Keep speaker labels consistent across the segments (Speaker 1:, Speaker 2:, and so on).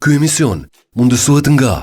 Speaker 1: Ky emision mundësohet nga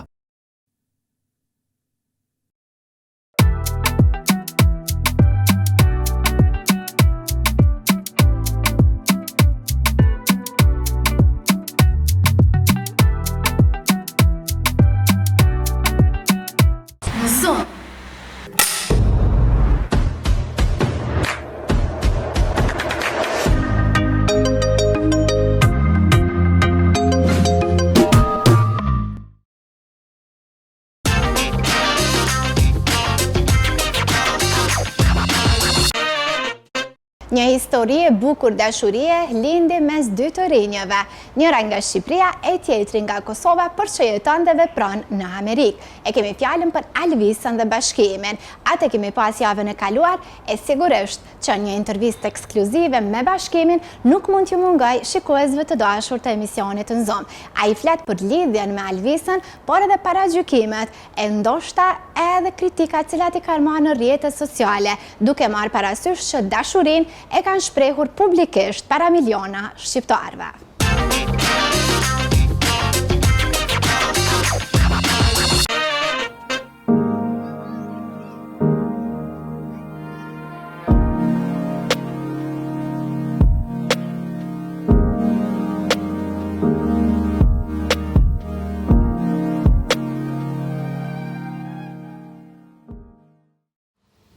Speaker 2: Një histori e bukur dashurie lindi mes dy të rinjëve, njëra nga Shqipëria e tjetri nga Kosova, por që jeton dhe vepron në Amerikë. E kemi fjalën për Alvisën dhe bashkimin. Atë kemi pas javën e kaluar, e sigurisht që një intervistë ekskluzive me bashkimin nuk mund t'ju mungoj shikuesve të dashur të emisionit në Zoom. Ai flet për lidhjen me Alvisën, por edhe paragjykimet e ndoshta edhe kritikat cilat i kanë marrë në rrjetet sociale, duke marrë parasysh që dashurinë e kanë shprehur publikisht para miliona shqiptarëve.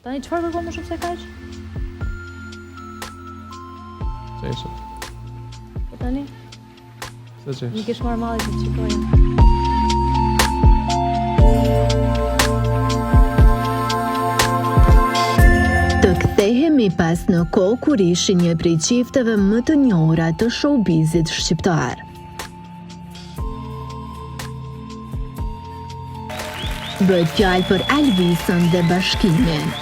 Speaker 3: Tani çfarë kërkon më shumë se kaq?
Speaker 4: Se ishe?
Speaker 3: Po tani?
Speaker 4: Se që
Speaker 3: Një kesh marrë malli të qikoja.
Speaker 5: Të kthehemi pas në kohë kur ishin një prej qifteve më të njohura të showbizit shqiptar. Bëhet fjalë për Alvisën dhe bashkimin.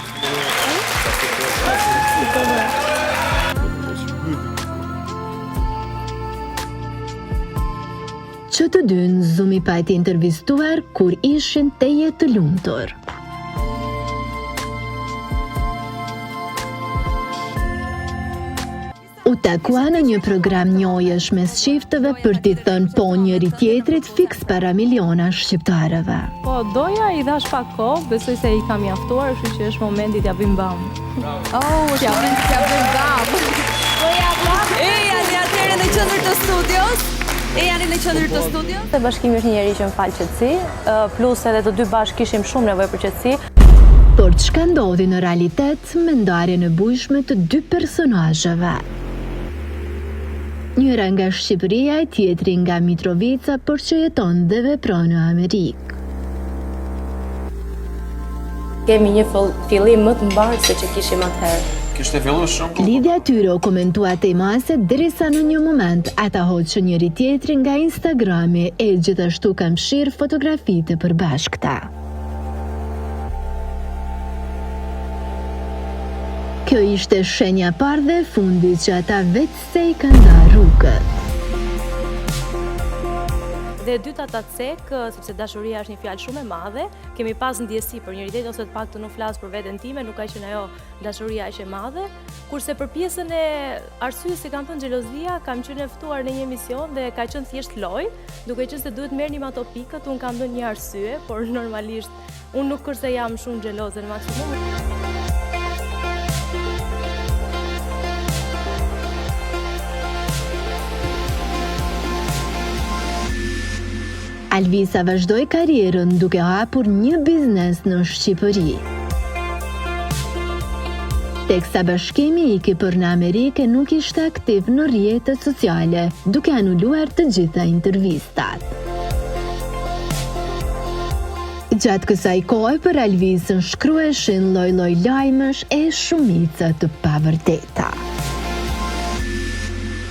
Speaker 5: Që të dy në Zoom i pati intervistuar kur ishin teje të lumtur. U takua në një program njohjesh mes qifteve për t'i thënë po njëri tjetrit fiks para miliona shqiptarëve.
Speaker 3: Po doja i dhash pak kohë, besoj se i kam mjaftuar, kështu që është momenti t'ja bëjmë bam.
Speaker 6: Oh, t'ja bëjmë bam. Po ja bam. Jani atëherë në qendër të studios. Jani në qendër të studios.
Speaker 3: Se bashkimi është një njerëz që më fal qetësi, plus edhe të dy bashkë kishim shumë nevojë për qetësi.
Speaker 5: Por çka ndodhi në realitet me ndarjen e bujshme të dy personazheve? Njëra nga Shqipëria e tjetri nga Mitrovica, por që jeton dhe vepron në Amerikë.
Speaker 3: Kemi një fillim më të mbarë se që kishim atëherë.
Speaker 4: Kishte fillu shumë?
Speaker 5: Lidhja tyre u komentua temase derisa në një moment ata hoqë që njëri tjetri nga Instagrami e gjithashtu kam shirë fotografitë e përbashkëta. Kjo ishte shenja parë dhe fundit që ata vetë se i kanë ndarë rrugët.
Speaker 3: Dhe e dyta ta cek, sepse dashuria është një fjalë shumë e madhe, kemi pas ndjesi për njëri tjetrin ose të paktën nuk flas për veten time, nuk ka qenë ajo dashuria aq e madhe, kurse për pjesën e arsyes se kam thënë xhelozia, kam qenë e ftuar në një emision dhe ka qenë thjesht lojë, duke qenë se duhet merrnim ato pikët, un kam dhënë një arsye, por normalisht un nuk kurse jam shumë xheloze në maksimum.
Speaker 5: Alvisa vazhdoi karrierën duke hapur një biznes në Shqipëri. Teksa bashkimi iki për në Amerikë nuk ishte aktiv në rrjetet sociale, duke anuluar të gjitha intervistat. Gjatë kësaj kohe për Alvisën shkruheshin lloj-lloj lajmesh e shumica të pavërteta.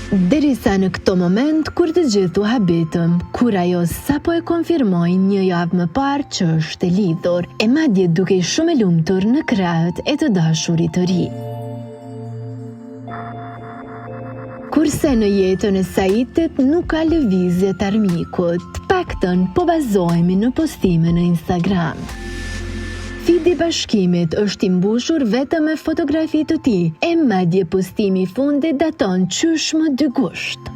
Speaker 5: Derisa në këto moment kur të gjithu habitëm, kur ajo sapo e konfirmoi një javë më parë që është e lidhur, e madje duke shumë e lumtur në krahët e të dashurit të ri. Kurse në jetën e Saitit nuk ka lëvizje të armikut, paktën po bazohemi në postime në Instagram. Fidi bashkimit është i mbushur vetëm me fotografi të tij, e madje postimi i fundit daton qysh më 2 gusht.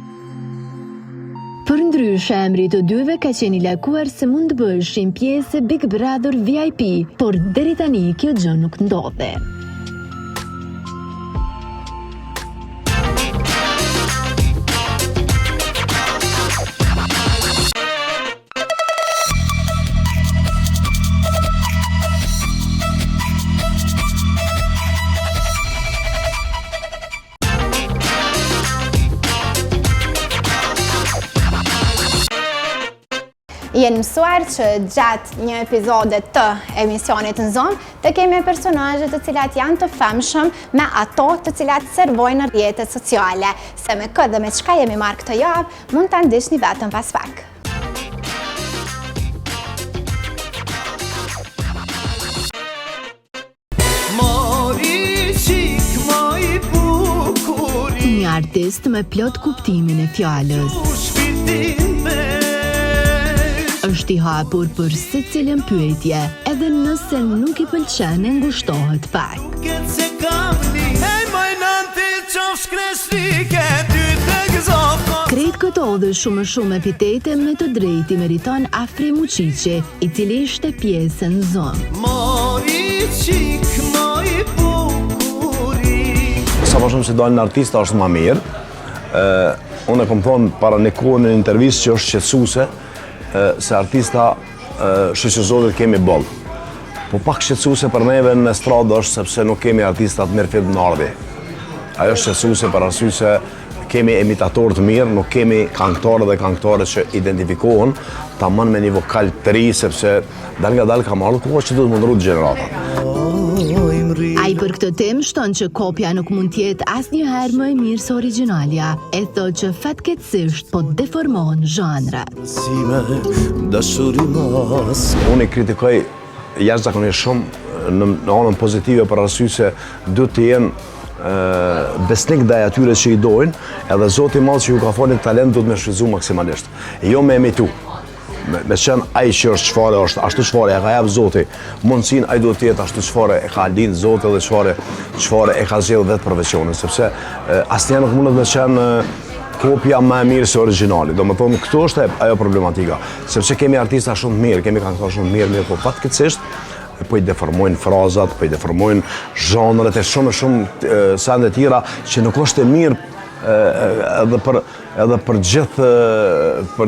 Speaker 5: Për ndryshe, emri të dyve ka qenë i lakuar se mund të bëshin pjesë e Big Brother VIP, por deri tani kjo gjë nuk ndodhe.
Speaker 2: Jenë mësuar që gjatë një epizode të emisionit në zonë të kemi personazhe të cilat janë të famshëm me ato të cilat servojnë në rrjetet sociale. Se me këtë dhe me çka jemi marrë këtë javë, mund ta ndiqni vetëm pas pak.
Speaker 5: Një artist me plot kuptimin e fjalës. Është i hapur për secilën pyetje, edhe nëse nuk i pëlqen e ngushtohet pak. Krejt këto dhe shumë epitete me të drejtë i meriton Afri Muqiqi, i cili ishte pjesë në zonë.
Speaker 7: Sa më shumë se dalin artista është ma mirë. Unë e kom thonë para një kohë në intervistë që është qetësuese, se artista shoqëzohet kemi bollë. Po pak shqetësuese për neve në estradë është sepse nuk kemi artistat mirë film në ardhi. Ajo është shqetësuese për arsye se kemi imitatorë të mirë, nuk kemi këngëtarë dhe këngëtare që identifikohen, tamam me një vokal të ri, sepse dal nga dal ka marrë kohë që duhet mundëru të gjenerata.
Speaker 5: Ai për këtë temë shton që kopja nuk mund t'jetë asnjëherë më e mirë se origjinalja, e thotë që fatkeqësisht po deformohen zhanrat.
Speaker 7: Unë i kritikoj jashtëzakonisht shumë në anën pozitive për arsye se duhet të jenë besnik ndaj atyre që i dojnë, edhe Zoti i Madh që ju ka folën talent duhet me shfrytëzu maksimalisht. Jo me imitu. Me qenë ai që është çfarë është, ashtu çfarë e ka jap Zoti. Mundsinë ai duhet të jetë ashtu çfarë e ka lind Zoti dhe çfarë e ka zgjedhur vetë profesionin, sepse asnjëherë nuk mundet të qenë kopja më e mirë se origjinali. Domethënë këtu është ajo problematika, sepse kemi artista shumë të mirë, kemi këngëtarë shumë të mirë, po fatkeqësisht po i deformojnë frazat, po i deformojnë zhanret e shumë sende tjera që nuk është e mirë edhe për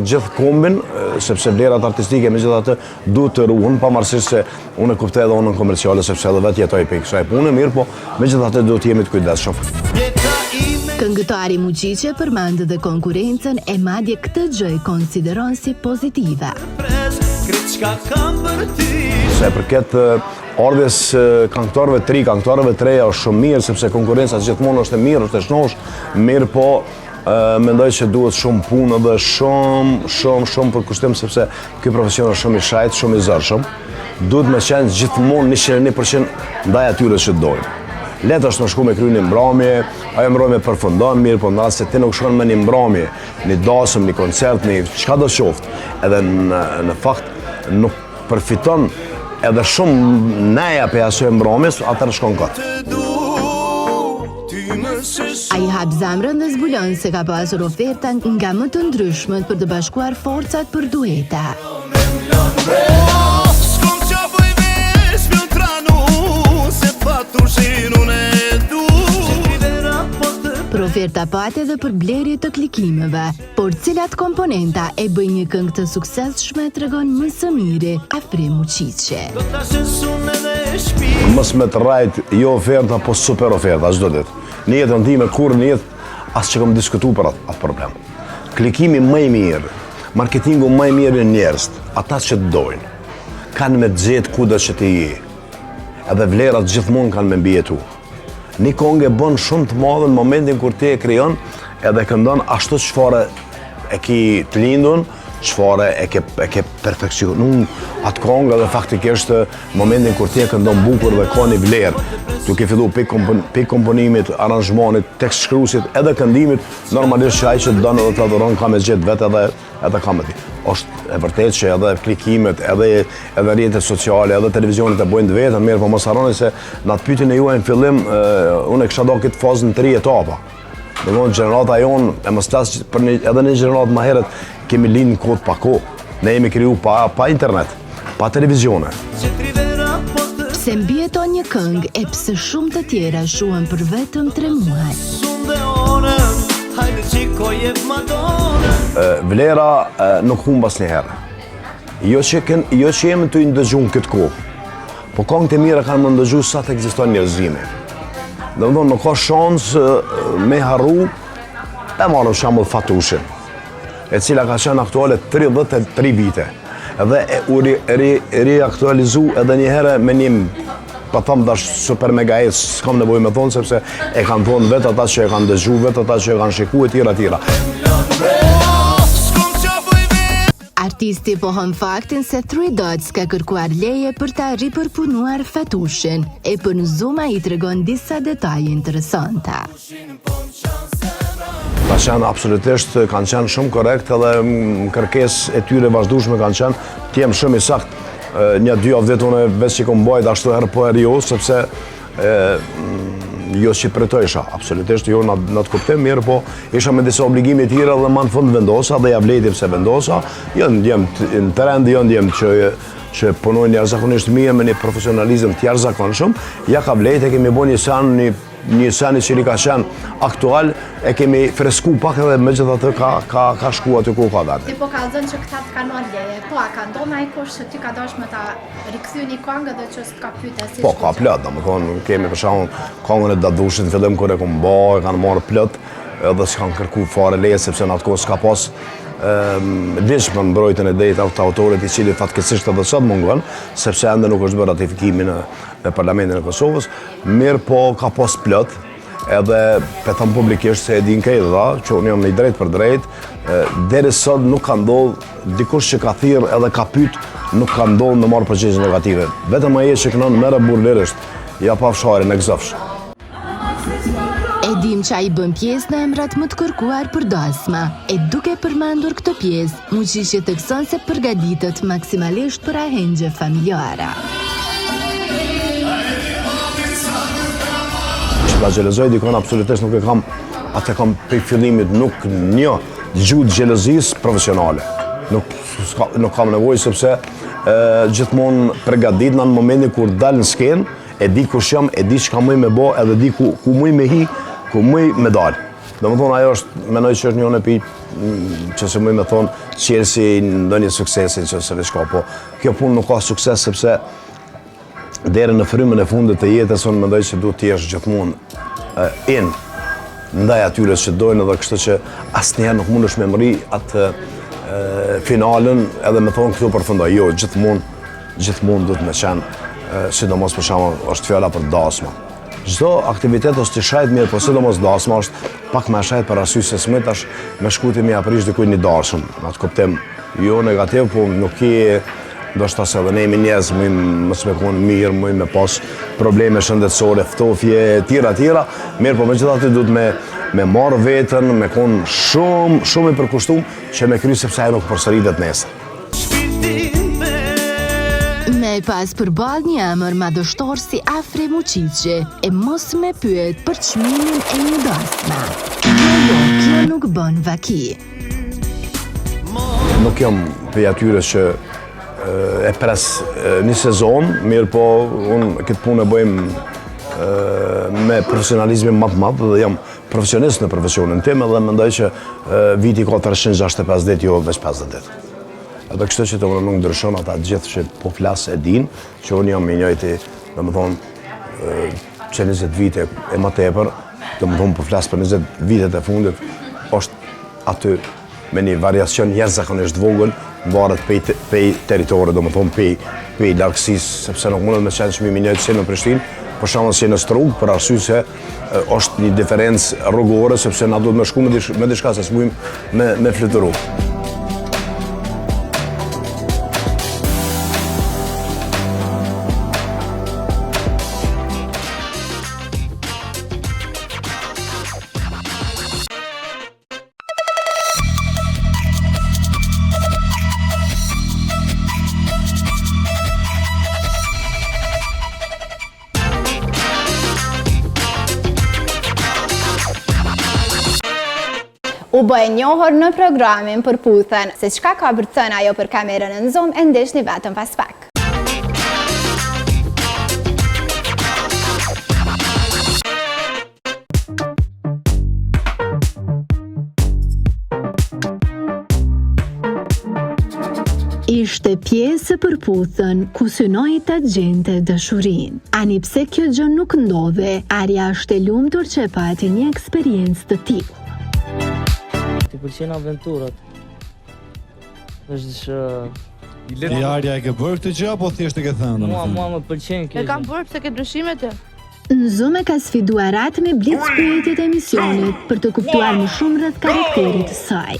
Speaker 7: gjithë kombin, sepse vlerat artistike megjithatë duhet të ruhen, pavarësisht se unë e kuptoj edhe anën komerciale sepse edhe vetë jetoj pikë kësaj pune mirë, po megjithatë duhet të jemi të kujdesshëm.
Speaker 5: Këngëtari Muqiqi përmend edhe konkurrencën e madje këtë gjë e konsideron si pozitive.
Speaker 7: Se përket ardhes këngëtarëve të ri, këngëtarëve të reja është shumë mirë, sepse konkurenca gjithmonë është e mirë, është e shnosh, mirë po mendoj që duhet shumë punë dhe shumë për kushtim, sepse ky profesion është shumë i shajt, shumë i zërshëm. Duhet me qenë gjithmonë 101% ndaj atyre që dojnë. Letë është me shku me kry një mbrëmje, ajo mbrëmje përfundon mirë, po në rast se ti nuk shkon me një mbrëmje, një dasëm, një koncert, një çka do qoftë, edhe në fakt nuk përfiton edhe shumë neja për asoj mbrëmjes, atër shkon këtë.
Speaker 5: Ai hap zemrën dhe zbulon se ka pasur oferta nga më të ndryshmet për të bashkuar forcat për dueta. Për oferta pati dhe për blerje të klikimeve, por cilat komponenta e bëj një këngë të suksesshme tregon më së miri Afri Muqiqi.
Speaker 7: Mos me të rajt jo oferta, po super oferta, çdo ditë. Në jetën time kur në jetë as që kam diskutuar për atë problem. Klikimi më i mirë, marketingu më i mirë në njerëz, ata që të dojnë, kanë me xhet kudo që të je. Edhe vlerat gjithmonë kanë me mbijetu. Një këngë e bën shumë të madhe në momentin kur ti e krijon, edhe këndon ashtu çfarë e ki të lindun, çfarë e ke perfeksionuar atë këngë, dhe faktikisht momentin kur ti e këndon bukur dhe ka një vlerë, duke filluar pikë komponimit, aranzhmanit, tekst shkruesit, edhe këndimit, normalisht që ai që don edhe të adhuron ka me gjetë vetë edhe ka me ti. Është e vërtetë që edhe klikimet, edhe rrjetet sociale, edhe televizionet e bojnë të vetën, mirë, po mos harroni se në atë pyetjen e juaj në fillim, unë e kisha dhënë këtë fazën 3 etapa. Do të thonë gjenerata jonë, e mos flas për edhe në gjeneratë më herët kemi lind në kohë pa kohë. Ne jemi kriju pa internet, pa televizione.
Speaker 5: Pse mbieton një këngë e pse shumë të tjera shuhen për vetëm 3 muaj.
Speaker 7: Vlera nuk humb asnjëherë. Jo që jemi të ndëgju në këtë kohë, po këngët e mira kanë më ndëgju sa të ekziston njerëzimi. Do të thonë nuk ka shansë me harru, e marrëm shembull Fatushin, e cila ka qenë aktuale 33 vite. Edhe u reaktualizu edhe një herë me një, pa thëmë dash super mega hit, s'kam nevojë me thonë, sepse e kanë thonë vetë ata që e kanë dëgju, vetë ata që e kanë shiku e tjera.
Speaker 5: Artisti pohon faktin se Three Dots ka kërkuar leje për ta ripërpunuar Fatushin, e për në Zoom ai tregon disa detaje interesante.
Speaker 7: Ka qenë absolutisht, kanë qenë shumë korrekt edhe kërkesë e tyre vazhdueshme kanë qenë, të jem shumë i sakt. Një 2 javë unë veç që kom bajt ashtu herë po herë jo, sepse jo që pretojsha, absolutisht jo në të kuptim mirë, po isha me disa obligime tjera dhe ma në fund vendosa dhe ja vlejti pse vendosa, jem në trend, jem që punoj një arzakonisht mije me një profesionalizm të jashtëzakonshëm, ja ka vlejt, e kemi bo një sen që ka qenë aktual, e kemi fresku pak edhe me gjitha të ka shku aty ku ka vetë.
Speaker 2: Ti po ka zënë që këta të kanë marrë leje, po a ka ndonë ai kush që ty ka dash me ta rikthy një këngë dhe që s'ka pyete si.
Speaker 7: Po, ka plot, domethënë kemi për shembull këngën e Dadushit, në fillim kur e kom bë, kanë marrë plot, edhe s'kan kërku fare leje sepse në atë kohë s'ka pas ligjë për mbrojtjen e drejtave të autorit, i cili fatkeqësisht edhe sot mungon, sepse ende nuk është bërë ratifikimi në Parlamentin e Kosovës, mirë po ka pas plot, edhe pe thëmë publikisht se e din këtë dha, që unë jam një drejt për drejt, deri sot nuk ka ndodhë, dikush që ka thirrë edhe ka pyet, nuk ka ndodhë me marrë përgjegjës negative. Vetëm ai që kënon merre burrlirisht, ja pa fsharin e gëzofsh.
Speaker 5: E dim që ai bën pjesë në emrat më të kërkuar për dasma, e duke përmendur këtë pjesë, muqiqi thekson se përgatitet maksimalisht për ahengje familjare.
Speaker 7: Që ta gjelozoj dikon absolutisht nuk e kam, atë kam për fillimit nuk një gjuhë gjelozisë profesionale. Nuk kam nevojë sepse gjithmonë përgatit në momentin kur dal në skenë, e di kush jam, e di çka muj me bë, edhe di ku muj me hi, ku muj me dal. Domethënë ajo është, mendoj që është njëri pi që se muj me thonë Chelsea ndonjë suksesin që se shka, po kjo punë nuk ka sukses sepse deri në frymën e fundit të jetës unë mendoj se duhet të jesh gjithmonë ndaj atyre që dojnë, edhe kështu që asnjëherë nuk mundesh me mri atë finalen edhe me thonë këtu përfundoj. Jo, gjithmonë duhet me qenë, sidomos për shembull është fjala për dasma. Çdo aktivitet është të shajt mirë, po sidomos dasma është pak më shajt për arsye se smetash me shkuti me aprish dikujt një darshëm. Në atë kuptim jo negativ, po nuk e ndoshta se edhe ne jemi njerëz, mos me konë mirë, me pas probleme shëndetësore, ftofje, tjera, mirë, po megjithatë duhet me marrë veten, me konë shumë i përkushtuar që me kry sepse ajo nuk përsëritet nesër.
Speaker 5: Me pas përball një emër madhështor si Afre Muqiqi, e mos me pyet për çmimin e një dasme. Kjo nuk bën vaki.
Speaker 7: Nuk jam për atyre që e pres një sezon, mirë po unë këtë punë e bëjmë me profesionalizmin më të madh dhe jam profesionist në profesionin tim dhe mendoj që viti ka 365 ditë, jo veç 50 ditë. Edhe kështu që të nuk ndryshon ata gjithë që po flas e din, që unë jam i njëjti, domethënë që 20 vite e më tepër, domethënë po flas për 20 vitet e fundit, është aty me një variacion jashtëzakonisht vogël, varet pej territorit, domethënë pej largësisë, sepse nuk mundet me qenë çmimi i njëjtë si në Prishtinë, për shembull si në Strug, për arsye se është një diferencë rrugore, sepse na duhet me shku me diçka se s'mujmë me fluturu.
Speaker 2: U bë e njohur në programin Përputhen. Se çka ka për të thënë ajo për kamerën në Zoom, e ndeshni vetëm pas pak.
Speaker 5: Ishte pjesë e Përputhen ku synoi ta gjente dashurinë. Ani pse kjo gjë nuk ndodhe, Arja është e lumtur që e pati një eksperiencë të tillë.
Speaker 8: Ti pëlqen aventurat. Është
Speaker 9: Arja e ke bërë këtë gjë apo thjesht e ke thënë?
Speaker 8: mua më pëlqen kjo.
Speaker 6: E kam bërë pse ke ndryshimet e.
Speaker 5: Në Zoom e ka sfiduar atë me blitz pyetjet e emisionit për të kuptuar më shumë rreth karakterit të saj.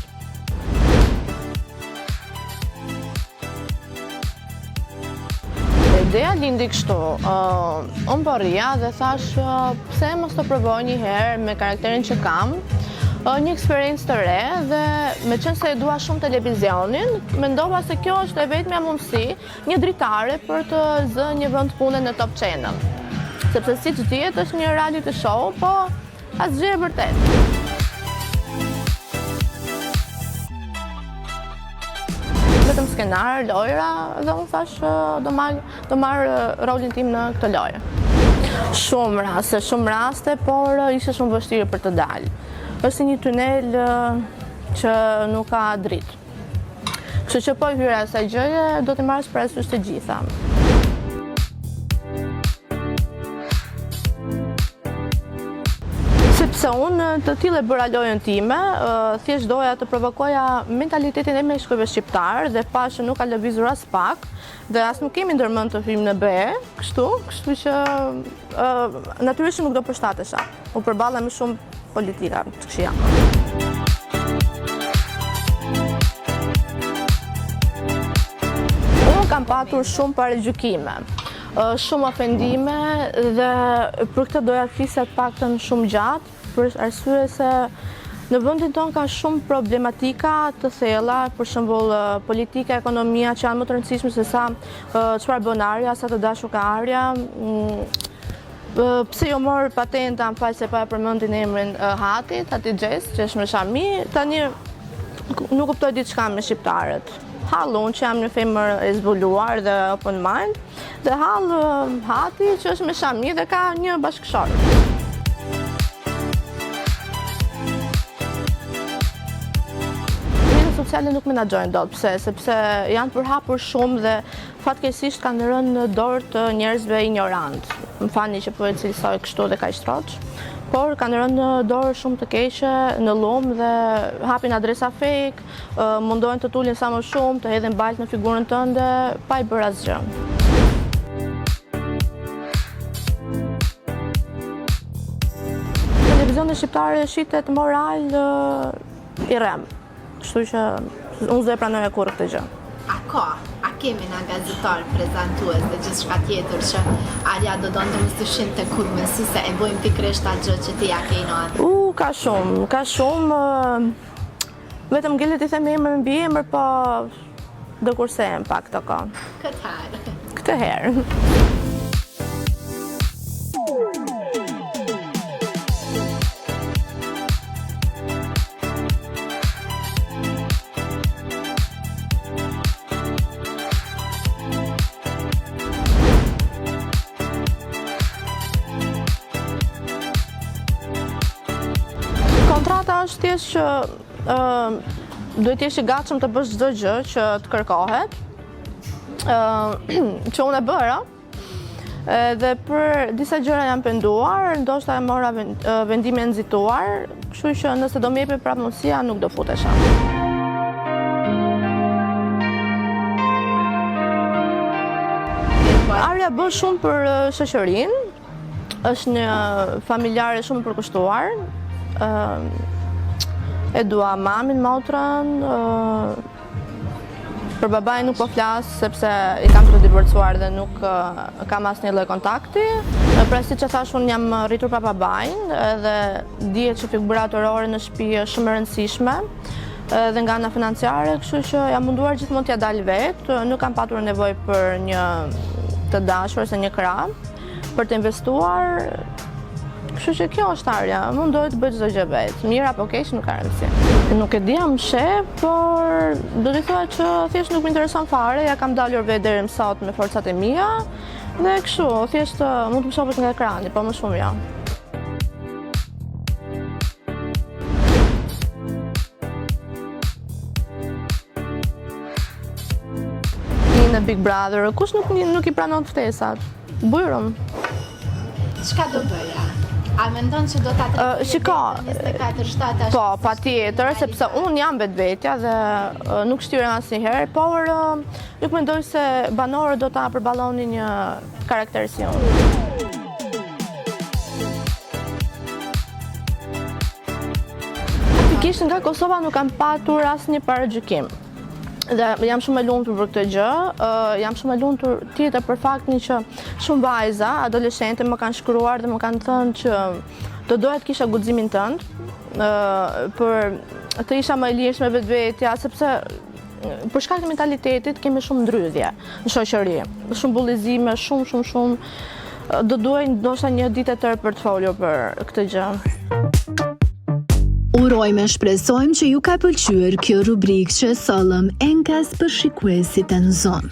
Speaker 10: Ideja lindi kështu, unë po rria dhe thash pse mos të provoj një herë me karakterin që kam, një eksperiencë të re dhe me qenë se e dua shumë televizionin, mendova se kjo është e vetmja mundësi një dritare për të zënë një vend pune në Top Channel. Sepse siç dihet është një reality show, po asgjë e vërtet. Vetëm skenar, lojra, dhe unë thash do marr rolin tim në këtë lojë. Shumë raste, por ishte shumë vështirë për të dalë. Është një tunel që nuk ka dritë. Kështu që po hyra asaj gjëje, do të marrësh parasysh të gjitha. Sepse unë të tillë e bëra lojën time, thjesht doja të provokoja mentalitetin e meshkujve shqiptar dhe pash që nuk ka lëvizur as pak dhe as nuk kemi ndërmend të hyjmë në BE, kështu që natyrisht nuk do përshtatesha. U përballa më shumë politika të këqija. Unë kam patur shumë paragjykime, shumë ofendime dhe për këtë doja të flisja të paktën shumë gjatë, për arsye se në vendin tonë ka shumë problematika të thella, për shembull politika, ekonomia që janë më të rëndësishme se sa çfarë bën Arja, sa të dashur ka Arja. Pse jo mor patenta, më fal se pa e përmendin emrin Hatit, Hati Xhes, që është me Shami, tani nuk kuptoj diçka me shqiptarët. Hall unë që jam një femër e zbuluar dhe open mind, dhe hall Hati që është me Shami dhe ka një bashkëshor. Mediat sociale nuk menaxhojnë dot, sepse janë përhapur shumë dhe fatkeqësisht kanë rënë në dorë të njerëzve ignorant. Më falni që po e cilësoj kështu dhe kaq shtroç, por kanë rënë në dorë shumë të keqe, në lum dhe hapin adresa fake, mundohen të tulin sa më shumë, të hedhin baltë në figurën tënde, pa i bërë asgjë. Televizioni shqiptar shitet moral i rrem, kështu që unë s'do e pranoj kurrë këtë gjë.
Speaker 2: A kemi nga gazetar, prezantues dhe gjithçka tjetër që Arja do donte mos të shinte kur mësuese e bojmë pikërisht atë gjë që ti ja ke atë.
Speaker 10: Ka shumë, vetëm ngelet i them emër mbi emër, po do kursehem pak të kohë. Këtë herë. Kontrata është thjesht që duhet jesh i gatshëm të bësh çdo gjë që të kërkohet, që unë e bëra, dhe për disa gjëra jam penduar, ndoshta e mora vendime nxituar, kështu që nëse do më jepet prapë mundësia nuk do futesha. Arja bën shumë për shoqërinë, është një familjare shumë e përkushtuar. E dua mamin, motrën, për babaj nuk po flas sepse i kam të divorcuar dhe nuk kam asnjë lloj kontakti. Pra siç e thash, unë jam rritur pa babajin dhe dihet që figura autorore në shtëpi është shumë e rëndësishme dhe nga ana financiare, kështu që jam munduar gjithmonë t'ja dal vetë, nuk kam patur nevojë për një të dashur ose një krah, për të investuar Kështu që kjo është arja, mundohet të bëj çdo gjë vet, mirë apo keq nuk ka rëndësi. Nuk e di jam shef, por do të thoya që thjesht nuk më intereson fare, ja kam dalur vetë deri më sot me forcat e mia dhe kështu, thjesht mund të më shohësh nga ekrani, po më shumë jo. Në Big Brother, kush nuk i pranon ftesat? Bujrum.
Speaker 2: Çka do bëja? A mendon që do ta
Speaker 10: Shiko,
Speaker 2: 24/7?
Speaker 10: po, patjetër, sepse unë jam vetvetja dhe nuk shtyrem asnjëherë, por nuk mendoj se banorët do ta përballonin një karakter si unë. Faktikisht nga Kosova nuk kam patur asnjë paragjykim. Dhe jam shumë e lumtur për këtë gjë, jam shumë e lumtur tjetër për faktin që shumë vajza, adoleshente më kanë shkruar dhe më kanë thënë që do doja të kisha guximin tënd, për të isha më e lirshme vetvetja, sepse për shkak të mentalitetit kemi shumë ndrydhje në shoqëri, shumë bullizime, shumë do duaj ndoshta një ditë e tërë për të folur për këtë gjë.
Speaker 5: Urojmë e shpresojmë që ju ka pëlqyer kjo rubrikë që sollëm enkas për shikuesit e në zonë.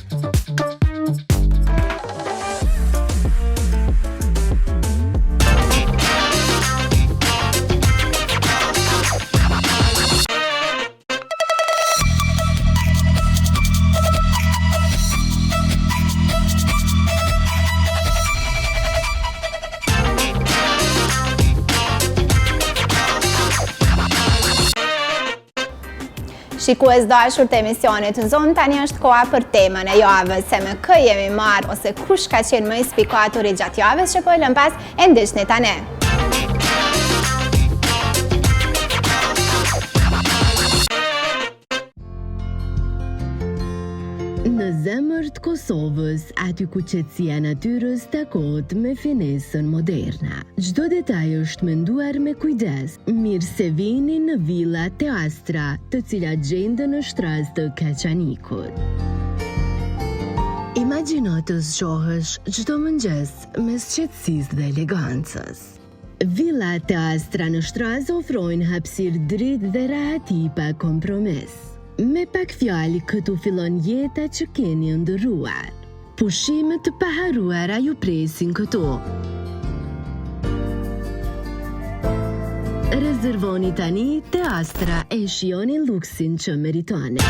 Speaker 2: Shikues dashur të emisionit Në Zonë, tani është koha për temën e javës, se me kë jemi marrë ose kush ka qenë më inspikatori gjatë javës që po e lëm pas e ndishni tani.
Speaker 5: Në zemër të Kosovës, aty ku qetësia natyrës takohet me finesën moderne. Çdo detaj është menduar me kujdes, mirë se vini në villa Teastra, të cilat gjenden në shtras të Kaçanikut. Imagjino të zgjohesh çdo mëngjes mes qetësisë dhe elegancës. Villa Teastra në shtras ofrojnë hapësirë dritë dhe rahati pa kompromis. Me pak fjalë këtu fillon jeta që keni ndërruar. Pushimet të paharuara ju presin këtu. Rezervoni tani Teastra e shijoni luksin që meritoni.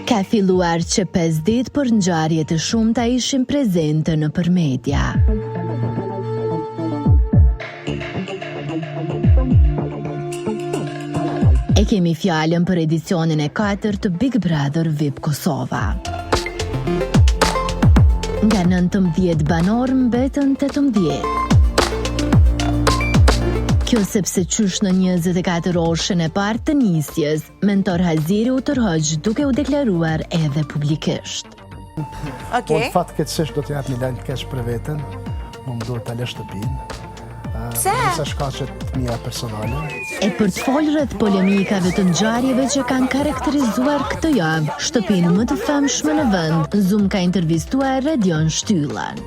Speaker 5: Ka filluar që 5 ditë për ngjarje të shumta ishin prezente nëpër media. E kemi fjalën për edicionin e 4 të Big Brother VIP Kosova. Nga 19 banor mbetën 18. Kjo sepse qysh në 24 orëshën e parë të nisjes, mentor Haziri u tërhoq duke u deklaruar edhe publikisht.
Speaker 11: Po në fatë keqësisht do t'jap një lajm të keq për veten, më duhet ta lë shtëpinë. Pse? Disa shkaqet mia personale.
Speaker 5: E për të folur rreth polemikave të ngjarjeve që kanë karakterizuar këtë javë, shtëpinë më të famshme në vend, Zoom ka intervistuar Redion Shtyllan.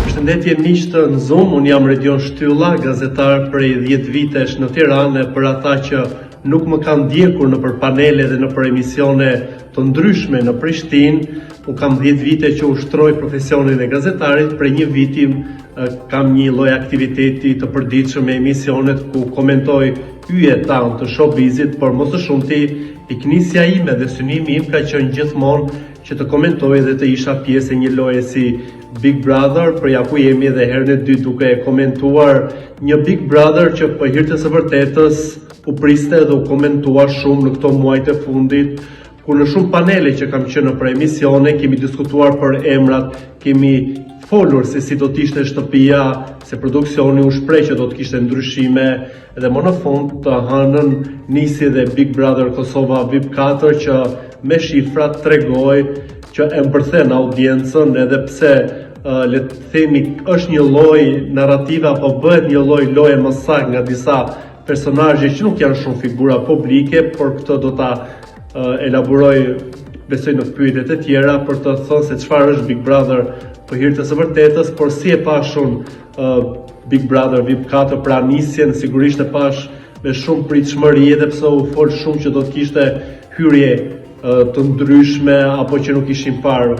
Speaker 12: Përshëndetje miqtë në Zoom, unë jam Redion Shtylla, gazetar prej 10 vitesh në Tiranë, për ata që nuk më kanë ndjekur në për panele dhe në për emisione të ndryshme në Prishtinë. Unë kam 10 vite që ushtroj profesionin e gazetarit, prej një vitim kam një lloj aktiviteti të përditshëm me emisionet ku komentoj yjet tanë të showbizit, por më së shumti piknisja ime dhe synimi im ka qenë gjithmonë që të komentoj dhe të isha pjesë e një loje si Big Brother, për ja ku jemi dhe herën e dytë duke e komentuar një Big Brother që për hir të së vërtetës u priste dhe u komentuar shumë në këto muajt e fundit, ku në shumë panele që kam qenë për emisione kemi diskutuar për emrat, kemi folur se si do t'ishte shtëpia, se produksioni u shpreh që do të kishte ndryshime dhe më në fund të hënën nisi dhe Big Brother Kosova VIP 4 që me shifrat tregoi që e mbërthen audiencën edhe pse le të themi është një lloj narrative apo bëhet një lloj loje më saktë nga disa personazhe që nuk janë shumë figura publike, por këtë do ta elaboroj besoj në pyetjet e tjera për të thënë se çfarë është Big Brother për hir të së vërtetës, por si e pashun Big Brother VIP 4 pra nisjen, sigurisht e pash me shumë pritshmëri edhe pse u fol shumë që do të kishte hyrje të ndryshme apo që nuk ishin parë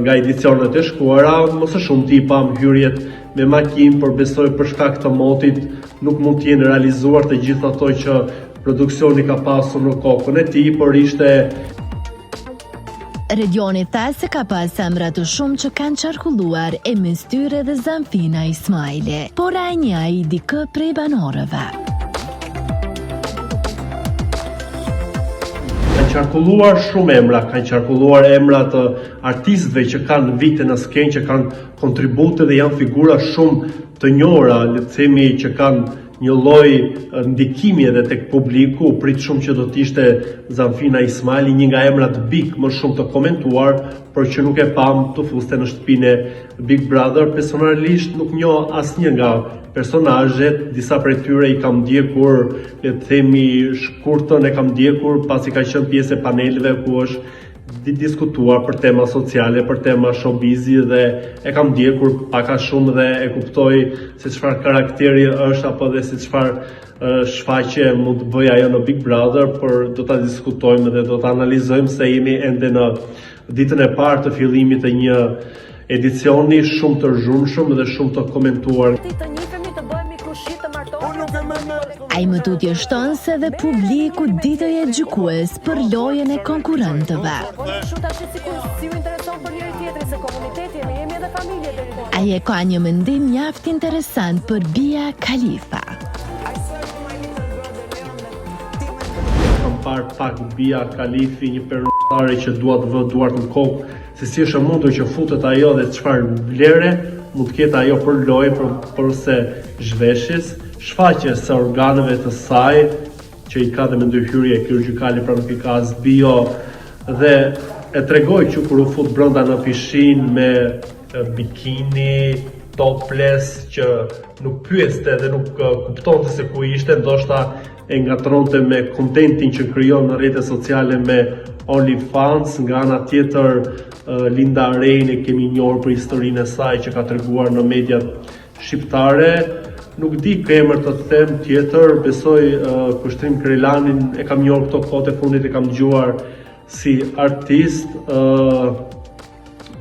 Speaker 12: nga edicionet e shkuara, më së shumti i pam hyrjet me makinë, por besoj për shkak të motit nuk mund të jenë realizuar të gjitha ato që produksioni ka pasur në kokën e tij, por ishte
Speaker 5: Redioni tha se ka pas emra të shumë që kanë qarkulluar e mes tyre dhe Zamfina Ismaili, por ai njëi dikë prej banorëve.
Speaker 12: Kanë qarkulluar shumë emra, kanë qarkulluar emra të artistëve që kanë vite në skenë, që kanë kontribute dhe janë figura shumë të njohura, le të themi që kanë një lloj ndikimi edhe tek publiku, prit shumë që do të ishte Zamfina Ismaili, një nga emrat big më shumë të komentuar, por që nuk e pam të fuste në shtëpinë e Big Brother. Personalisht nuk njoh asnjë nga personazhet, disa prej tyre i kam ndjekur, le të themi shkurtën e kam ndjekur pasi ka qenë pjesë e paneleve ku është diskutuar për tema sociale, për tema showbizi dhe e kam ndjekur pak a shumë dhe e kuptoj se çfarë karakteri është apo dhe se çfarë shfaqje mund të bëjë ajo në Big Brother, por do ta diskutojmë dhe do ta analizojmë se jemi ende në ditën e parë të fillimit të një edicioni shumë të zhurmshëm dhe shumë të komentuar.
Speaker 5: Ai më tutje shton se dhe publiku ditëj e gjykues për lojën e konkurrentëve. Ai e ka një mendim mjaft interesant për Bia Khalifa.
Speaker 12: Kam parë pak Bia Khalifi, një perëndimtare që dua të vë duart në kokë, se si është e mundur që futet ajo dhe çfarë vlere mund të ketë ajo për lojë, përse zhveshjes, shfaqjes së organeve të saj, që i ka dhe me ndërhyrje kirurgjikale pra nuk i ka as bio, dhe e tregoj që kur u fut brenda në pishin me bikini, topless, që nuk pyeste dhe nuk kuptonte se ku ishte, ndoshta e ngatronte me kontentin që krijon në rrjetet sociale me OnlyFans. Nga ana tjetër, Linda Rejn e kemi njohur për historinë e saj që ka treguar në mediat shqiptare. Nuk di kë emër të them tjetër, besoj Kushtrim Krelanin e kam njohur këto kohë të fundit, e kam dëgjuar si artist.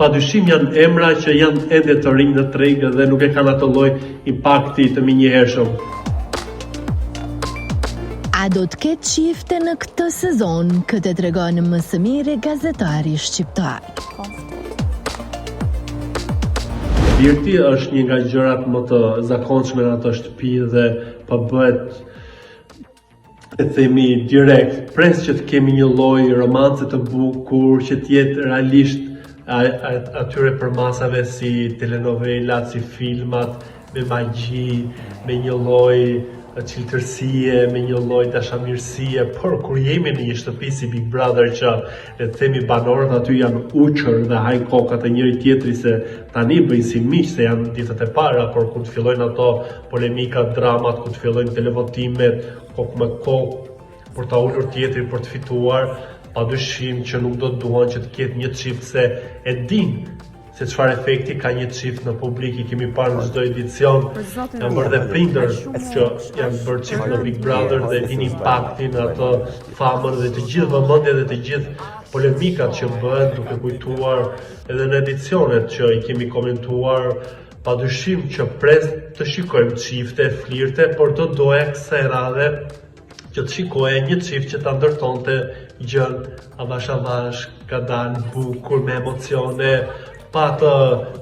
Speaker 12: Padyshim janë emra që janë ende të rinj në treg dhe nuk e kanë atë lloj impakti të menjëhershëm.
Speaker 5: A do të ketë çifte në këtë sezon? Këtë tregon më së miri gazetari shqiptar.
Speaker 12: Flirti është një nga gjërat më të zakonshme në atë shtëpi dhe po bëhet, e themi direkt, pres që të kemi një lloj romance të bukur, që të jetë realisht atyre përmasave si telenovelat, si filmat, me magji, me një lloj çiltërsie, me një lloj dashamirësie, por kur jemi në një shtëpi si Big Brother që le të themi banorët aty janë uqër dhe hajnë kokat e njëri tjetri se tani bëjnë si miq, se janë ditët e para, por kur të fillojnë ato polemikat, dramat, kur të fillojnë televotimet, kokë me kokë, për ta ulur tjetri për të fituar, padyshim që nuk do të duan që të ketë një çift se e din se çfarë efekti ka një çift në publik. I kemi parë në çdo edicion, janë bërë dhe prindër që janë bërë çift në Big Brother dhe din impaktin, atë famën dhe të gjithë vëmendjet dhe të gjithë polemikat që bëhen duke kujtuar edhe në edicionet që i kemi komentuar. Padyshim që pres të shikojmë çifte, flirte, por do doja kësaj radhe që të shikoje një çift që ta ndërtonte gjën avash, ka dalë bukur me emocione, pa të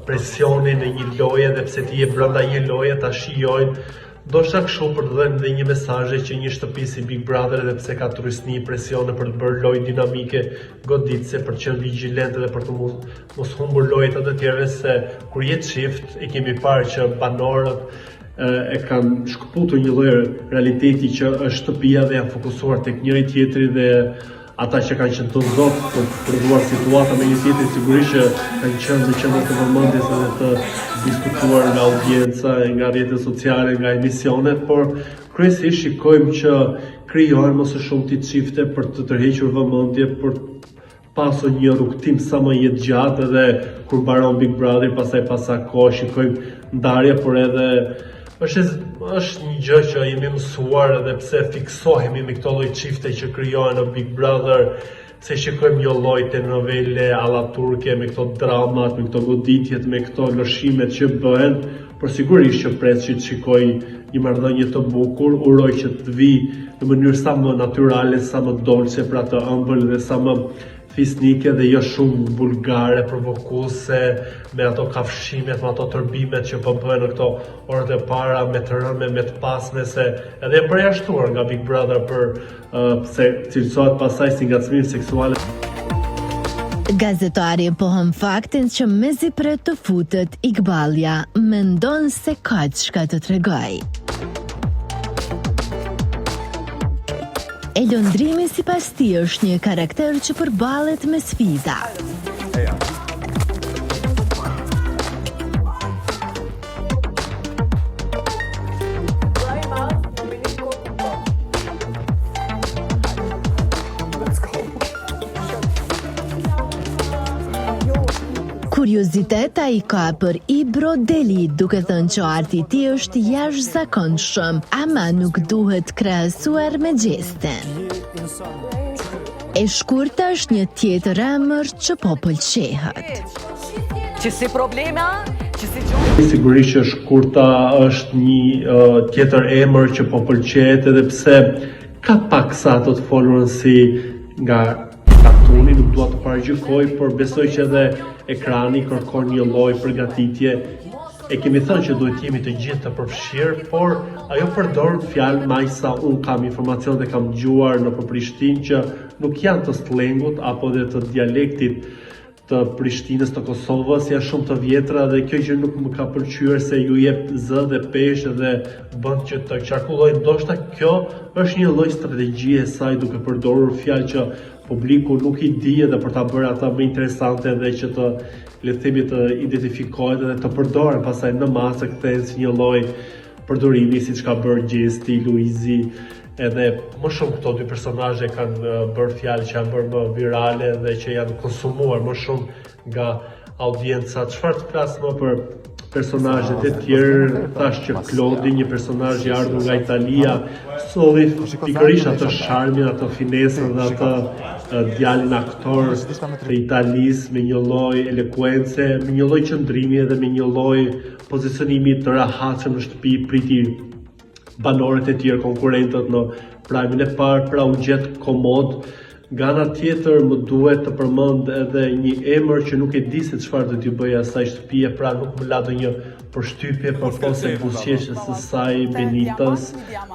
Speaker 12: presionin e një loje dhe pse ti je brenda një loje ta shijojnë. Ndoshta kështu për të dhënë dhe një mesazhe që një shtëpi si Big Brother edhe pse ka turistni presione për të bërë lojë dinamike, goditse për të qenë vigjilente dhe për të mos humbur lojët e të tjerëve, se kur je çift e kemi parë që banorët e kanë shkëputur një lloj realiteti që është shtëpia dhe janë fokusuar tek njëri tjetri dhe ata që kanë qenë të zotë për të përduar situata me një tjetrin sigurisht që kanë qenë në qendër të vëmendjes edhe të diskutuar nga audienca, nga rrjetet sociale, nga emisionet, por kryesisht shikojmë që krijohen më së shumti çifte për të tërhequr vëmendje, për pasur një rrugtim sa më jetëgjatë edhe kur mbaron Big Brother, pastaj pas sa kohë shikojmë ndarje, por edhe është një gjë që jemi mësuar edhe pse fiksohemi me këto lloj çifte që krijohen në Big Brother, se shikojmë një lloj telenovele alla turke me këto dramat, me këto goditjet, me këto lëshimet që bëhen, por sigurisht që pres që të shikoj një marrëdhënie të bukur, uroj që të vi në mënyrë sa më natyrale, sa më dolce, pra të ëmbël dhe sa më fisnike dhe jo shumë vulgare, provokuese, me ato kafshimet, me ato tërbimet që po bëhen në këto orët e para, me të rëme, me të pasme, se edhe e përjashtuar nga Big Brother për se cilësohet pasaj si ngacmim seksuale.
Speaker 5: Gazetari pohon faktin që mezi pret të futet Iqbalja mendon se ka çka të tregoj. E lëndrimi sipas tij është një karakter që përballet me sfida. Kuriozitet ai ka për Ibro Deli, duke thënë që arti i tij është jashtëzakonshëm, ama nuk duhet krahasuar me gjesten. E shkurta është një tjetër emër që po pëlqehet.
Speaker 13: Që si problema?
Speaker 12: Sigurisht që shkurta është një tjetër emër që po pëlqehet, edhe pse ka pak sa të folurën si nga kartuni, nuk dua të paragjykoj, por besoj që edhe ekrani kërkon një lloj përgatitje. E kemi thënë që duhet jemi të gjithë të përfshirë, por ajo përdor fjalë më sa unë kam informacion dhe kam dëgjuar në Prishtinë që nuk janë të slengut apo dhe të dialektit të Prishtinës, të Kosovës, janë shumë të vjetra dhe kjo gjë nuk më ka pëlqyer se ju jep zë dhe peshë dhe bën që të qarkullojnë. Ndoshta kjo është një lloj strategjie e saj duke përdorur fjalë që publiku nuk i di edhe për ta bërë ata më interesante dhe që të le të themi të identifikohet dhe të përdoren pastaj në masë, kthehen si një lloj përdorimi siç ka bërë Gjesti, Luizi, edhe më shumë këto dy personazhe kanë bërë fjalë që janë bërë më virale dhe që janë konsumuar më shumë nga audienca. Çfarë të flas më për personazhet e tjerë, thash që Klodi, një personazh i ardhur nga Italia, solli pikërisht atë sharmin, atë finesën dhe atë djalin aktor të Italisë me një lloj elekuence, me një lloj qëndrimi dhe me një lloj pozicionimi të rahatshëm në shtëpi, priti banorët e tjerë, konkurrentët në prajmin e parë, pra u gjet komod. Nga ana tjetër më duhet të përmend edhe një emër që nuk e di se çfarë do t'i bëjë asaj shtëpie, pra nuk më la ndonjë përshtypje përpose buzëqeshjes së saj Benitas,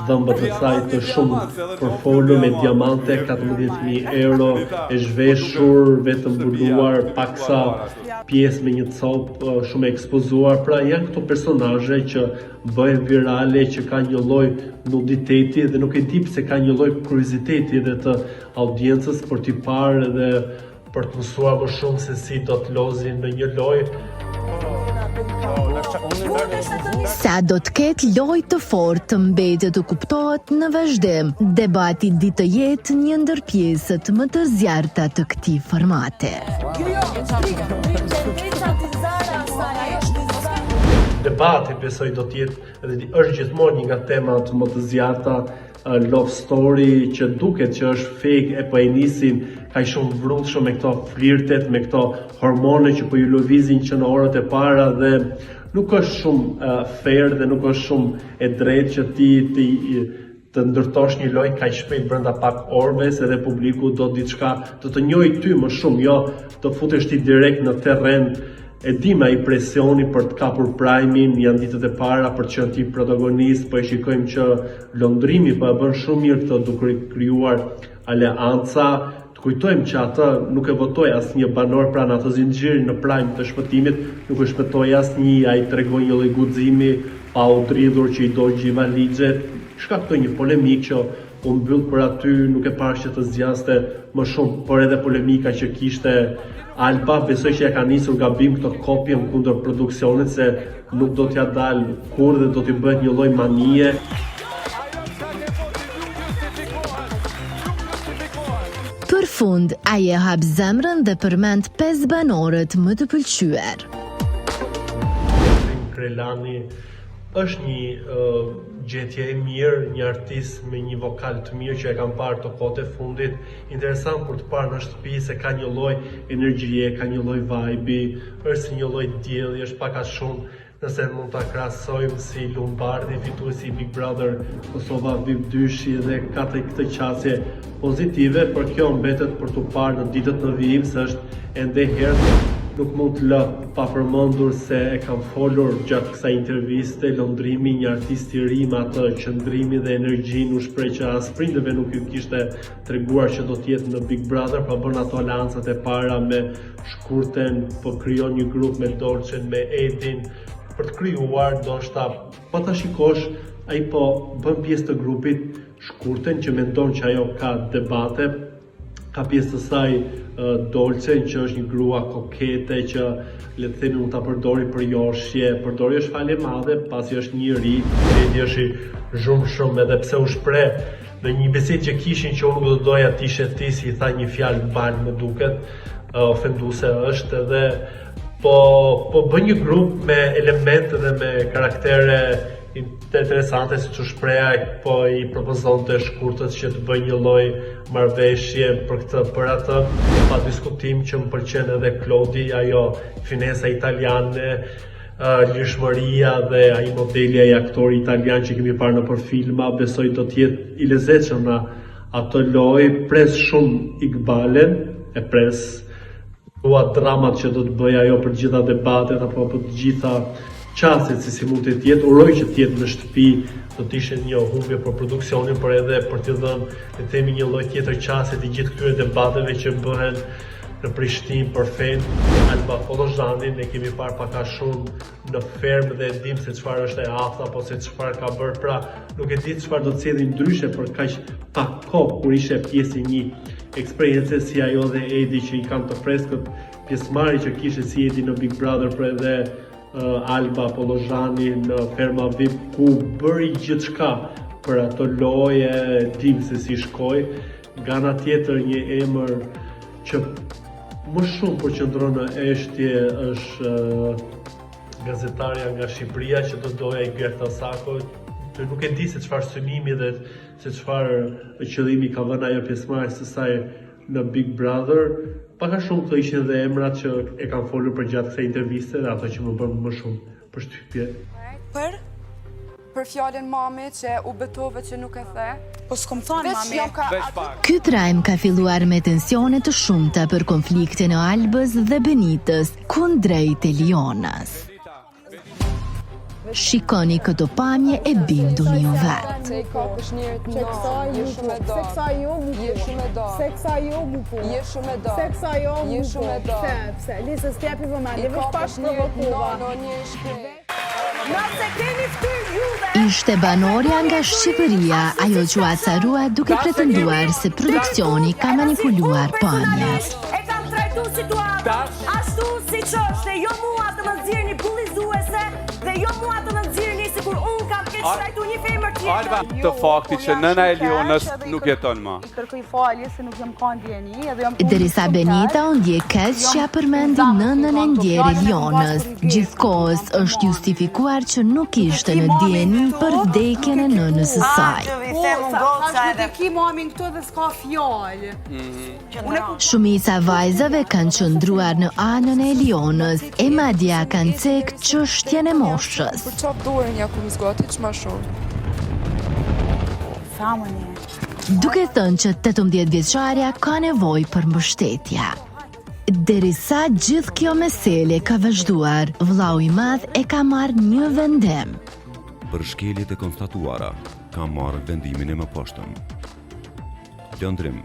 Speaker 12: dhëmbët e saj të shumë përfolur me diamante, 14.000 euro, e zhveshur, vetëm mbuluar, paksa pjesë me një copë shumë ekspozuar. Pra janë këto personazhe që bëhen virale, që ka një lloj nuditeti dhe nuk e di pse ka një lloj kurioziteti edhe të audiencës për t'i parë dhe për të mësuar më shumë se si do të lozin në një lojë.
Speaker 5: Sa do të ketë lojë të fortë të mbetet të kuptohet në vazhdim. Debati ditë të jetë një ndër pjesët më të zjarrta të këtij formati.
Speaker 12: debati besoj do t'jetë edhe është gjithmonë një nga temat më të zjarta, love story që duket që është fake e po e nisin kaq shumë vrrullshëm me këto flirtet, me këto hormone që po ju lëvizin që në orët e para dhe nuk është shumë fair dhe nuk është shumë e drejtë që ti të ndërtosh një lojë kaq shpejt brenda pak orëve, se edhe publiku do diçka, do të njohë ty më shumë, jo të futesh ti direkt në terren. E dim ai presioni për të kapur prime-in, janë ditët e para për të qenë ti protagonist, po e shikojmë që lëndrimi po e bën shumë mirë këtë duke krijuar aleanca. Të kujtojmë që atë nuk e votoi asnjë banor pranë atë zinxhirin në prime të shpëtimit, nuk e shpëtoi asnjë, ai tregoi një lloj guximi pa u dridhur që i dogji valixhet, shkaktoi një polemikë që u mbyll për aty, nuk e pash që të zgjaste më shumë, por edhe polemika që kishte Alba, besoj që e ka nisur gabim këtë kopje në kundër produksionit, se nuk do t'ja dalë kur dhe do t'i bëhet një lloj manie.
Speaker 5: Për fund, ai e hap zemrën dhe përmend 5 banorët më të pëlqyer.
Speaker 12: Krelani është një gjetje e mirë, një artist me një vokal të mirë që e kam parë të kohët e fundit. Interesant për të parë në shtëpi se ka një lloj energjie, ka një lloj vibe, është si një lloj dielli, është pak a shumë nëse mund ta krahasojmë si Lombardi, fituesi i Big Brother Kosova VIP 2 dhe ka këtë qasje pozitive, por kjo mbetet për të parë në ditët në vijim, se është ende herë. Nuk mund të lë pa përmendur se e kam folur gjatë kësaj interviste, lëndrimi, një artist i ri me atë qëndrimi dhe energjinë u shpreh që as prindërve nuk ju kishte treguar që do të jetë në Big Brother, pa bën ato alancat e para me Shkurten, po krijon një grup me Dolçen, me Edin, për të krijuar ndoshta pa ta shikosh, ai po bën pjesë të grupit Shkurten që mendon që ajo ka debate, ka pjesë të saj Dolçen që është një grua kokete që le të themi mund ta përdori për joshje, përdori është fjalë e madhe pasi është një ri, Edi është i zhurmshëm edhe pse u shpreh në një bisedë që kishin që unë do doja të ishe ti, si i tha një fjalë bal më duket, ofenduese është edhe po bën një grup me elemente dhe me karaktere interesante, si që shpreja po i propozon të Shkurtës që të bëj një lloj marrëveshje për atë, pa diskutim që më pëlqen edhe Klodi, ajo finesa italiane, lirshmëria dhe ai modeli ai aktori italian që kemi parë në për filma, besoj do të jetë i lezetshëm në atë lojë, pres shumë Iqbalen, e pres dua dramat që do të bëj ajo për gjitha debatet apo për të gjitha qasjet si mund të jetë, uroj që të jetë në shtëpi, do të ishte një humbje për produksionin, por edhe për të dhënë, le të themi, një lloj tjetër qasje të gjithë këtyre debateve që bëhen në Prishtinë për fen. Alba Polozhanin ne kemi parë pak a shumë në fermë dhe e dim se çfarë është e afta apo se çfarë ka bërë, pra nuk e di çfarë do të sjellë ndryshe për kaq pak kohë kur ishte pjesë e një eksperiencë si ajo dhe Edi që i kanë të freskët pjesëmarrje që kishte si Edi në Big Brother, por edhe Alba Polozhani në ferma VIP ku bëri gjithçka për ato loje, dim se si shkoi. Nga ana tjetër një emër që më shumë përqendron në eshtje është gazetarja nga Shqipëria që do doja i Gerta Sako. Nuk e di se çfarë synimi dhe se çfarë qëllimi ka vënë ajo pjesëmarrës së saj në Big Brother. Pak a shumë të ishin dhe emrat që e kanë folur për gjatë kësaj interviste dhe ato që më bën më shumë përshtypje.
Speaker 14: Për fjalën mami që u betove që nuk e the. Po s'kom thënë mami.
Speaker 5: Ky trajm ka filluar me tensione të shumta për konfliktin e Albës dhe Benitës kundrejt Elionas. Shikoni këto pamje e binduni ju vetë. Ishte banorja nga Shqipëria, ajo që acarua duke pretenduar se produksioni ka manipuluar pamjet.
Speaker 15: E kam trajtu situatën ashtu siç është, jo mua të më nxjerrni bullizuese dhe jo mua të më nxjerrni sikur unë kam trajtu një femër tjetër.
Speaker 16: Alba, të fakti që nëna e Lionës nuk jeton më.
Speaker 15: I kërkoj falje se nuk jam kanë djeni edhe jam
Speaker 5: Derisa Benita u ndje keq që ja përmendi nënën e ndjerë Lionës. Gjithkohës është justifikuar që nuk ishte në djeni për vdekjen e nënës së saj.
Speaker 15: Ki mamin këto dhe s'ka fjallë.
Speaker 5: Shumica vajzave kanë qëndruar në anën e Lionës e madje kanë cek çështjen e moshës.
Speaker 14: Për qap dorën ja ku më zgati që ma shumë.
Speaker 5: Duke thënë që 18 vjeçarja ka nevojë për mbështetje. Derisa gjithë kjo mesele ka vazhduar, vllau i madh e ka marrë një vendim.
Speaker 1: Për shkeljet e konstatuara, ka marrë vendimin e mëposhtëm. Lëndrim,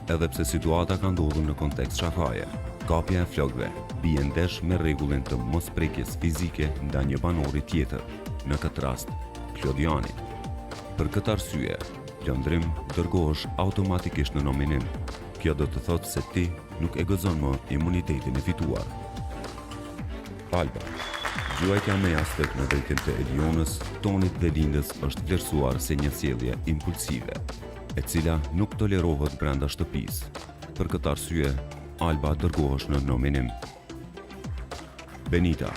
Speaker 1: edhe pse situata ka ndodhur në kontekst shakaje, kapja e flokëve bie ndesh me rregullin të mosprekjes fizike ndaj një banori tjetër, në këtë rast, Klodianit. Për këtë arsye, lëndrim dërgohesh automatikisht në nominim. Kjo do të thotë se ti nuk e gëzon më imunitetin e fituar. Alba, gjuajtja me jashtët në drejtim të Elionës, Tonit dhe lindës është vlerësuar si një sjellje impulsive, e cila nuk tolerohet brenda shtëpisë. Për këtë arsye, Alba dërgohesh në nominim. Benita,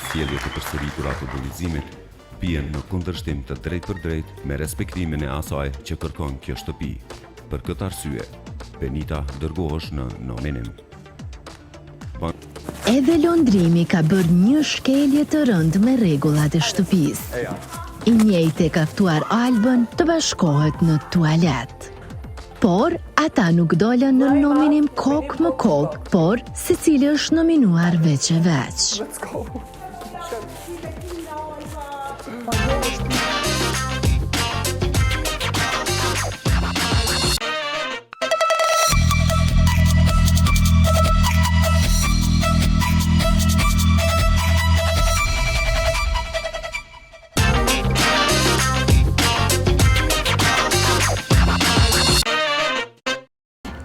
Speaker 1: sjelljet e përsëritura të bullizimit bien në kundërshtim të drejt për drejt me respektimin e asaj që kërkon kjo shtëpi. Për këtë arsye, Benita dërgohesh në nominim.
Speaker 5: Edhe londrimi ka bërë një shkelje të rëndë me rregullat e shtëpisë. I njëjti e ka ftuar Albën të bashkohet në tualet. Por, ata nuk dolën në nominim kokë më kokë, por secili është nominuar veç e veç.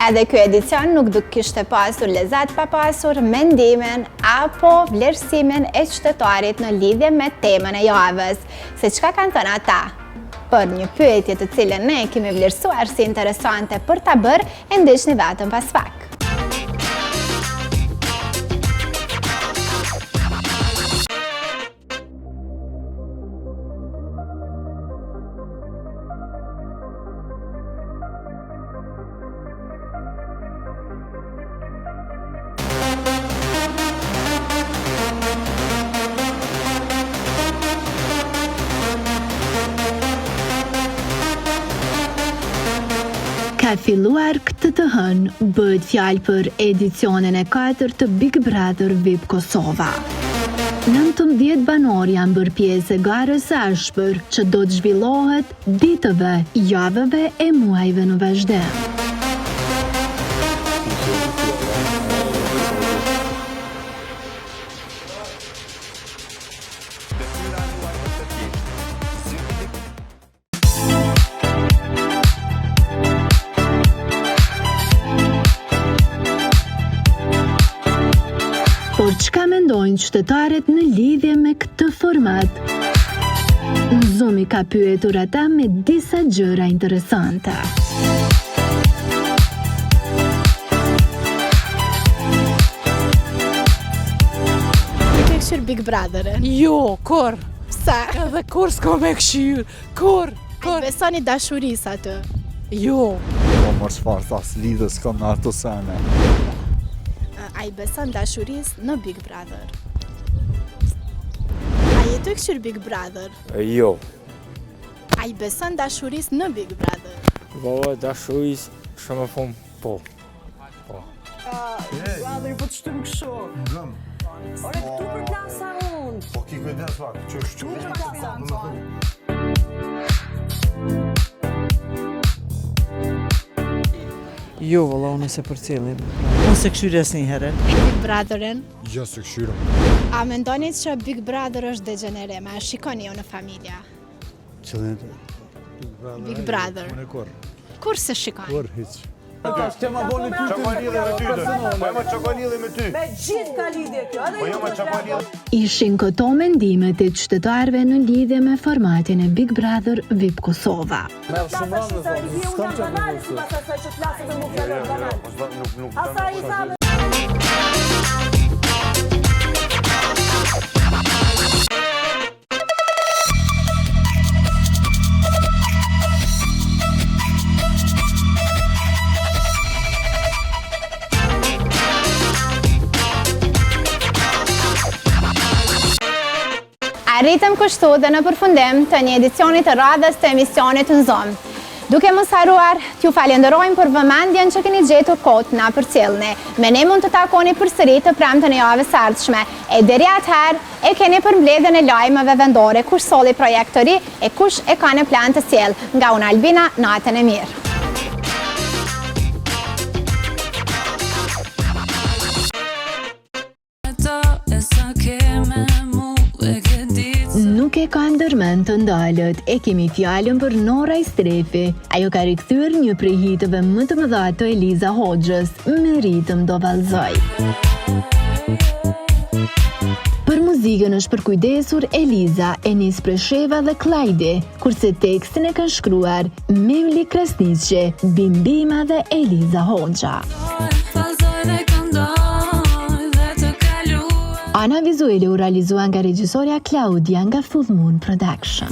Speaker 2: Edhe ky edicion nuk do kishte pasur lezat pa pasur mendimin apo vlerësimin e qytetarit në lidhje me temën e javës. Se çka kanë thënë ata? Për një pyetje të cilën ne kemi vlerësuar si interesante për ta bërë, e ndiqni vetëm pas pak.
Speaker 5: Ka filluar këtë të hënë, bëhet fjalë për edicionin e 4 të Big Brother VIP Kosova. 19 banor janë bërë pjesë e garës së ashpër që do të zhvillohet ditëve, javëve e muajve në vazhdim. Por çka mendojnë qytetarët në lidhje me këtë format? Zumi ka pyetur ata me disa gjëra interesante.
Speaker 2: Ke këshir Big Brother-ën?
Speaker 17: Jo, kur?
Speaker 2: Sa?
Speaker 17: Edhe kur s'ko me këshir? Kur?
Speaker 2: Besoni dashurisë atë?
Speaker 17: Jo.
Speaker 18: Po mos farë as lidhës kam në ato sene.
Speaker 2: A i beson dashurisë në Big Brother? A jetë këshir Big Brother?
Speaker 18: Jo.
Speaker 2: A i beson dashurisë në Big Brother?
Speaker 18: Po, dashurisë shumë fun po. Po.
Speaker 15: Brother, po të shtumë kësho.
Speaker 18: Ngëm.
Speaker 15: Ore, këtu për plasa unë.
Speaker 18: Po, ki kujdes pak, që është
Speaker 15: Këtu për plasa unë.
Speaker 17: Jo, valla, unë se për cilin. Unë se këshyri asë një herë.
Speaker 2: Big Brother-ën?
Speaker 18: Jo, se këshyri.
Speaker 2: A mendonit që Big Brother është degenerim? A shikoni ju në familja?
Speaker 18: Qëllin?
Speaker 2: Big Brother.
Speaker 18: Unë e kur?
Speaker 2: Kur se shikoni?
Speaker 18: Kur, hiq.
Speaker 9: Çka ma boni ty? Çka lidhje me ty? Po jam çka lidhje me ty.
Speaker 15: Me gjithë ka lidhje kjo.
Speaker 9: Po jam çka lidhje.
Speaker 5: Ishin këto mendimet e qytetarëve në lidhje me formatin e Big Brother VIP Kosova.
Speaker 9: Merr shumë rëndë zonë. S'kam çfarë të
Speaker 2: Arritëm kështu dhe në përfundim të një edicionit të radhës të emisionit në zonë. Duke mos haruar, t'ju falenderojmë për vëmendjen që keni gjetur kot na përcjellni. Me ne mund të takoni përsëri të premtën e javës së ardhshme. E deri atëherë e keni përmbledhjen e lajmeve vendore, kush solli projekt të ri e kush e ka në plan të sjellë. Nga unë Albina, natën e mirë.
Speaker 5: Nuk e ka ndërmend të ndalët, e kemi fjalën për Nora Strefi. Ajo ka rikthyer një prej hitëve më të mëdha të Eliza Hoxhës, me ritëm do vallëzoj. Për muzikën është përkujdesur Eliza, Enis Presheva dhe Klajdi, kurse tekstin e kanë shkruar Mevli Krasniqi, Bimbima dhe Eliza Hoxha. Ana vizuele u realizua nga regjisorja Claudia nga Full Moon Production.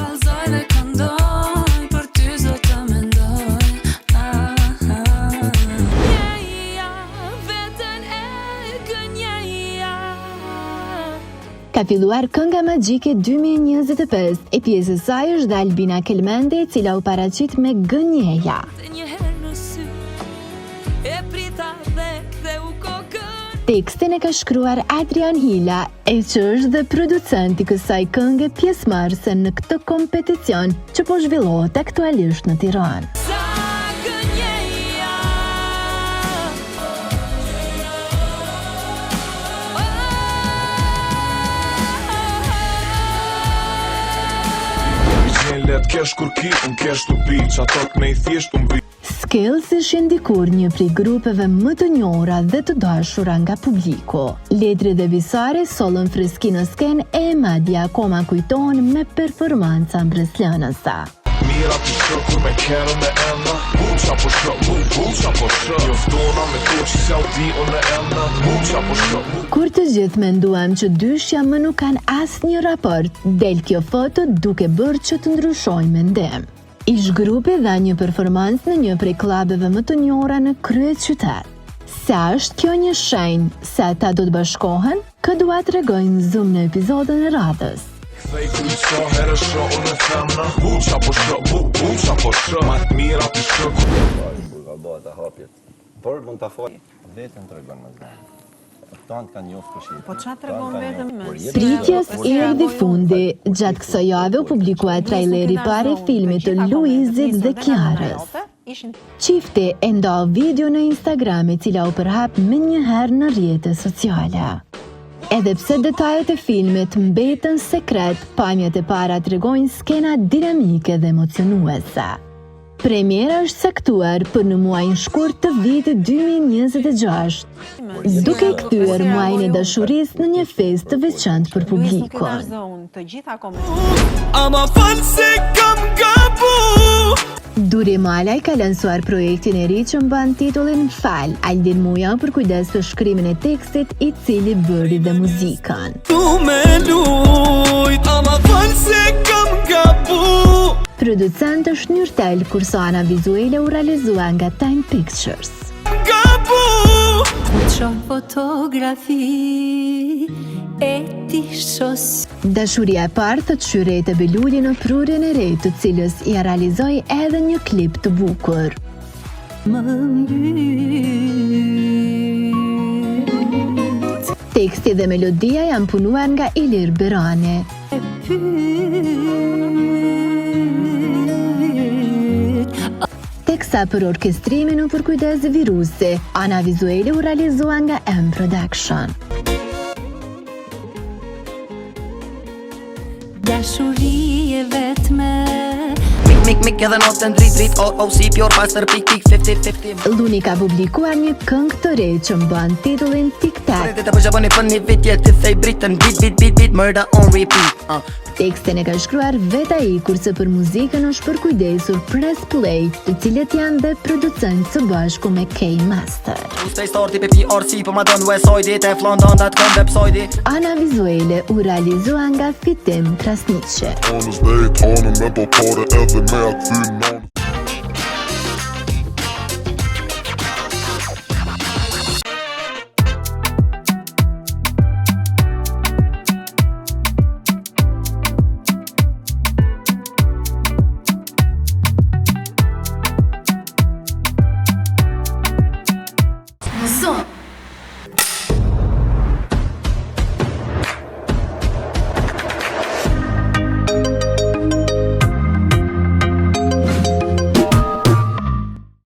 Speaker 5: Ka filluar Kënga Magjike 2025, e pjesë e saj është dhe Albina Kelmende, e cila u paraqit me Gënjeja. Tekstin e ka shkruar Adrian Hila, e që është dhe producent i kësaj këngë pjesëmarrëse në këtë kompeticion që po zhvillohet aktualisht në Tiranë. Skills ishin dikur një prej grupeve më të njohura dhe të dashura nga publiku. Letri dhe visari sollën freski në skenë e madje akoma kujtohen me performanca mbreslënëse.
Speaker 19: Mira të shëkur me kërën me enda Buqa po shë, buqa po shë Njoftona me to që se audi unë e enda Buqa po shë
Speaker 5: Kur të gjithë menduam që dyshja më nuk kanë asë një raport, del kjo foto duke bërë që të ndryshojmë mendim. Ish grupi dha një performancë në një prej klubeve më të njohura në krye qytet. Sa është kjo një shenjë se ata do të bashkohen? Kë dua t'rregojnë në Zoom në episodin e radhës.
Speaker 19: Thej kuj sa herë shë unë e themna Buqa po shë, buqa po shë Matë mira të shëkur
Speaker 20: Ka bëhet e hapjet Por mund të afoj Vetën të regon me zna Tantë kanë njofë këshirë
Speaker 15: Po qa të regon vetëm me?
Speaker 5: Pritjes erdhi fundi. Gjatë kësaj jave u publikua traileri i parë i filmit të Luizit dhe Kiarës. Çifti e ndau video në Instagram e cila u përhap më njëherë në rrjetet sociale. Edhe pse detajet e filmit mbetën sekret, pamjet e para tregojnë skena dinamike dhe emocionuese. Premiera është saktuar për në muajin shkurt të vitit 2026, duke kthyer muajin e dashurisë në një festë të veçantë për publikun.
Speaker 19: Ama falë se kam gabu
Speaker 5: Duri Malaj ka lansuar projektin e ri që mban titullin Fal. Aldin Muja për kujdes për shkrimin e tekstit i cili bëri dhe muzikën.
Speaker 19: Tu me lujt, ama falë se kam gabu
Speaker 5: Producent është Nyrtel, kurse ana vizuele u realizua nga Time Pictures.
Speaker 19: Gabu
Speaker 21: fotografi e ti shos
Speaker 5: Dashuria e parë të Qyret e Beluli në prurjen e re, të cilës i realizoi edhe një klip të bukur. Teksti dhe melodia janë punuar nga Ilir Berani. Teksa për orkestrimin u përkujdes Virusi, ana vizuele u realizua nga M Production.
Speaker 21: Dashuri e vetme
Speaker 4: mik edhe notën drit si pjor pasër pik 50-50.
Speaker 5: Luni ka publikuar një këngë të re që mban titullin Tic Tac.
Speaker 4: Të po japoni për një vit jetë thej britën beat murder on repeat.
Speaker 5: Tekstin e ka shkruar vetë ai, kurse për muzikën është përkujdesur Press Play, të cilët janë dhe producent së bashku me K-Master. Ana vizuele u realizua nga Fitim Krasniqi.
Speaker 21: Zonë